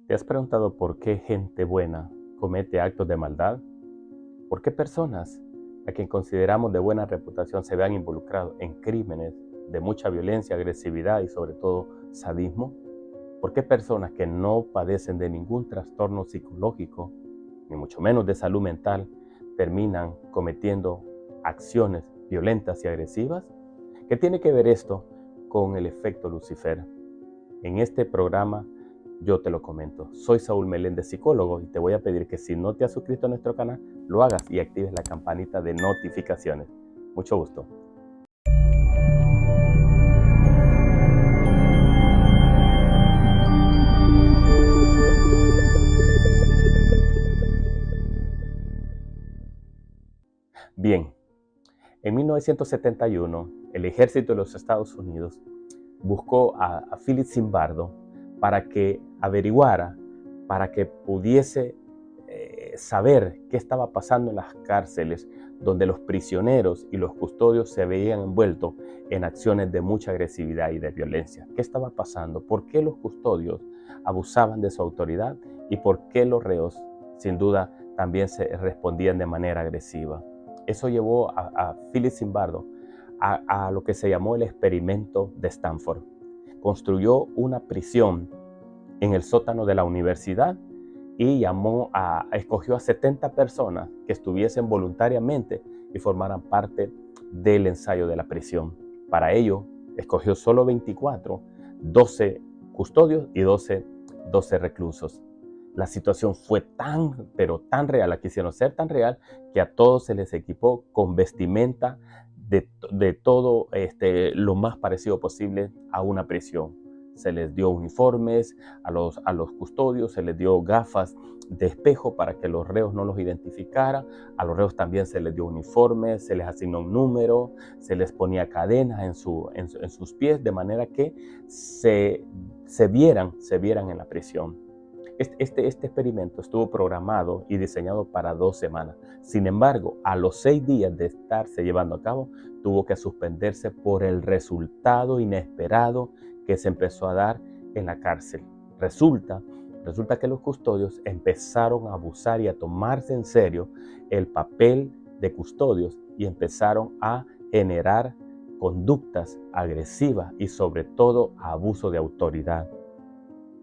¿Te has preguntado por qué gente buena comete actos de maldad? ¿Por qué personas a quien consideramos de buena reputación se vean involucrados en crímenes de mucha violencia, agresividad y sobre todo sadismo? ¿Por qué personas que no padecen de ningún trastorno psicológico, ni mucho menos de salud mental, terminan cometiendo acciones violentas y agresivas? ¿Qué tiene que ver esto con el efecto Lucifer? En este programa yo te lo comento. Soy Saúl Meléndez, psicólogo, y te voy a pedir que si no te has suscrito a nuestro canal, lo hagas y actives la campanita de notificaciones. Mucho gusto. Bien, en 1971, el ejército de los Estados Unidos buscó a Philip Zimbardo para que averiguara, para que pudiese saber qué estaba pasando en las cárceles donde los prisioneros y los custodios se veían envueltos en acciones de mucha agresividad y de violencia. ¿Qué estaba pasando? ¿Por qué los custodios abusaban de su autoridad? ¿Y por qué los reos, sin duda, también se respondían de manera agresiva? Eso llevó a Philip Zimbardo a lo que se llamó el experimento de Stanford. Construyó una prisión en el sótano de la universidad y escogió a 70 personas que estuviesen voluntariamente y formaran parte del ensayo de la prisión. Para ello, escogió solo 24, 12 custodios y 12 reclusos. La situación fue tan, pero tan real, la quisieron ser tan real, que a todos se les equipó con vestimenta de todo lo más parecido posible a una prisión. Se les dio uniformes a los custodios, se les dio gafas de espejo para que los reos no los identificaran. A los reos también se les dio uniformes, se les asignó un número, se les ponía cadenas en sus pies, de manera que se vieran en la prisión. Este experimento estuvo programado y diseñado para 2 semanas. Sin embargo, a los 6 días de estarse llevando a cabo, tuvo que suspenderse por el resultado inesperado que se empezó a dar en la cárcel. Resulta que los custodios empezaron a abusar y a tomarse en serio el papel de custodios y empezaron a generar conductas agresivas y sobre todo abuso de autoridad.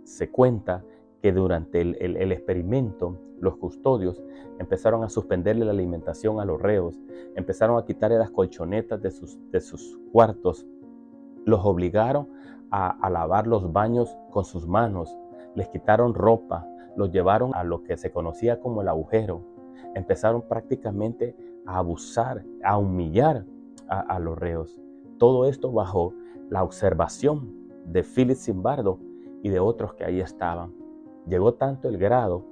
Se cuenta que durante el experimento los custodios empezaron a suspenderle la alimentación a los reos, empezaron a quitarle las colchonetas de sus cuartos, los obligaron a lavar los baños con sus manos, les quitaron ropa, los llevaron a lo que se conocía como el agujero, empezaron prácticamente a abusar, a humillar a los reos. Todo esto bajo la observación de Philip Zimbardo y de otros que ahí estaban. Llegó tanto el grado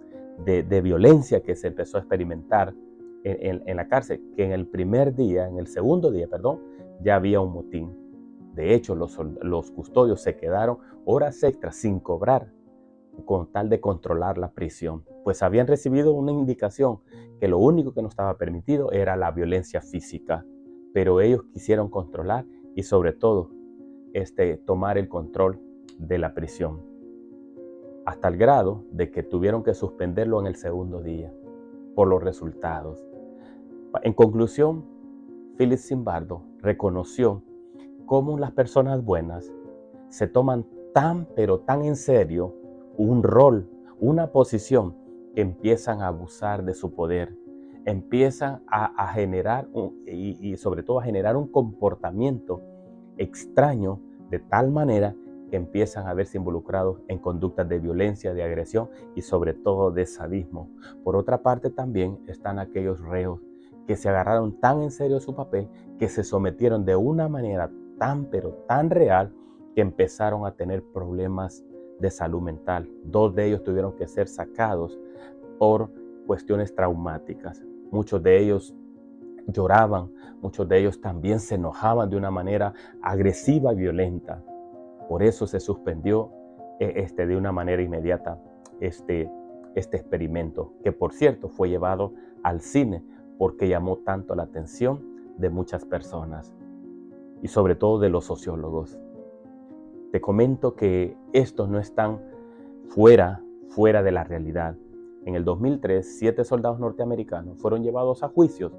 de violencia que se empezó a experimentar en la cárcel, que en el segundo día, ya había un motín. De hecho, los custodios se quedaron horas extras sin cobrar con tal de controlar la prisión, pues habían recibido una indicación que lo único que no estaba permitido era la violencia física, pero ellos quisieron controlar y sobre todo tomar el control de la prisión, hasta el grado de que tuvieron que suspenderlo en el segundo día por los resultados. En conclusión, Philip Zimbardo reconoció cómo las personas buenas se toman tan pero tan en serio un rol, una posición, que empiezan a abusar de su poder, empiezan a generar y sobre todo a generar un comportamiento extraño, de tal manera que empiezan a verse involucrados en conductas de violencia, de agresión y sobre todo de sadismo. Por otra parte, también están aquellos reos que se agarraron tan en serio su papel que se sometieron de una manera tan pero tan real que empezaron a tener problemas de salud mental. 2 de ellos tuvieron que ser sacados por cuestiones traumáticas. Muchos de ellos lloraban, muchos de ellos también se enojaban de una manera agresiva y violenta. Por eso se suspendió de una manera inmediata este experimento, que por cierto fue llevado al cine porque llamó tanto la atención de muchas personas y sobre todo de los sociólogos. Te comento que estos no están fuera fuera de la realidad. En el 2003, 7 soldados norteamericanos fueron llevados a juicios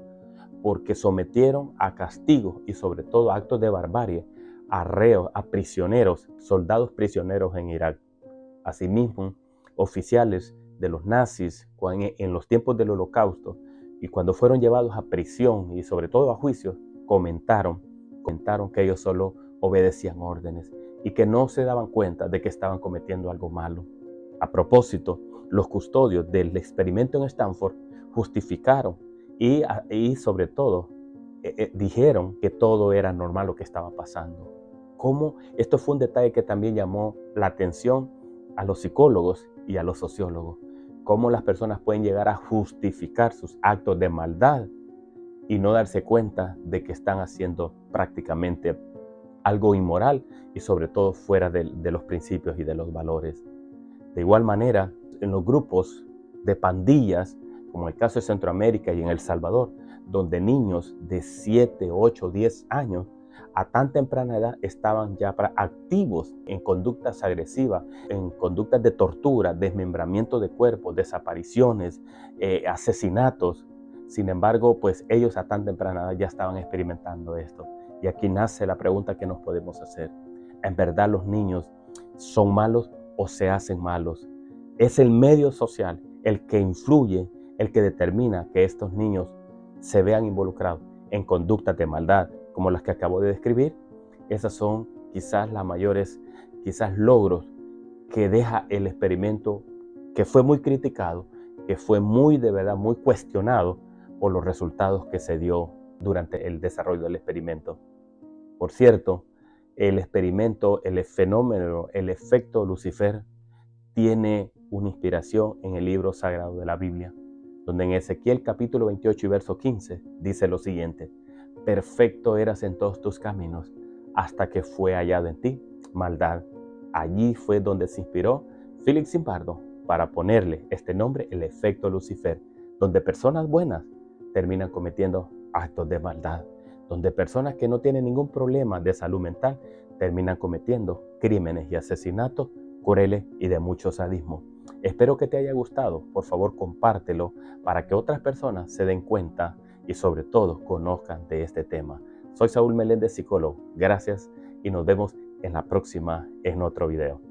porque sometieron a castigos y sobre todo a actos de barbarie a reos, a prisioneros, soldados prisioneros en Irak. Asimismo, oficiales de los nazis en los tiempos del Holocausto y cuando fueron llevados a prisión y sobre todo a juicios, comentaron que ellos solo obedecían órdenes y que no se daban cuenta de que estaban cometiendo algo malo. A propósito, los custodios del experimento en Stanford justificaron y sobre todo dijeron que todo era normal lo que estaba pasando. ¿Cómo? Esto fue un detalle que también llamó la atención a los psicólogos y a los sociólogos. Cómo las personas pueden llegar a justificar sus actos de maldad y no darse cuenta de que están haciendo prácticamente algo inmoral y sobre todo fuera de los principios y de los valores. De igual manera, en los grupos de pandillas, como el caso de Centroamérica y en El Salvador, donde niños de 7, 8, 10 años a tan temprana edad estaban ya activos en conductas agresivas, en conductas de tortura, desmembramiento de cuerpos, desapariciones, asesinatos. Sin embargo, pues ellos a tan temprana edad ya estaban experimentando esto. Y aquí nace la pregunta que nos podemos hacer. ¿En verdad los niños son malos o se hacen malos? Es el medio social el que influye, el que determina que estos niños se vean involucrados en conductas de maldad, como las que acabo de describir. Esas son quizás las mayores, logros que deja el experimento, que fue muy criticado, que fue muy cuestionado por los resultados que se dio durante el desarrollo del experimento. Por cierto, el experimento, el fenómeno, el efecto Lucifer tiene una inspiración en el libro sagrado de la Biblia, donde en Ezequiel capítulo 28 y verso 15 dice lo siguiente: perfecto eras en todos tus caminos, hasta que fue hallado en ti maldad. Allí fue donde se inspiró Philip Zimbardo para ponerle este nombre, el efecto Lucifer, donde personas buenas terminan cometiendo actos de maldad, donde personas que no tienen ningún problema de salud mental terminan cometiendo crímenes y asesinatos crueles y de mucho sadismo. Espero que te haya gustado. Por favor, compártelo para que otras personas se den cuenta y sobre todo conozcan de este tema. Soy Saúl Meléndez, psicólogo. Gracias y nos vemos en la próxima en otro video.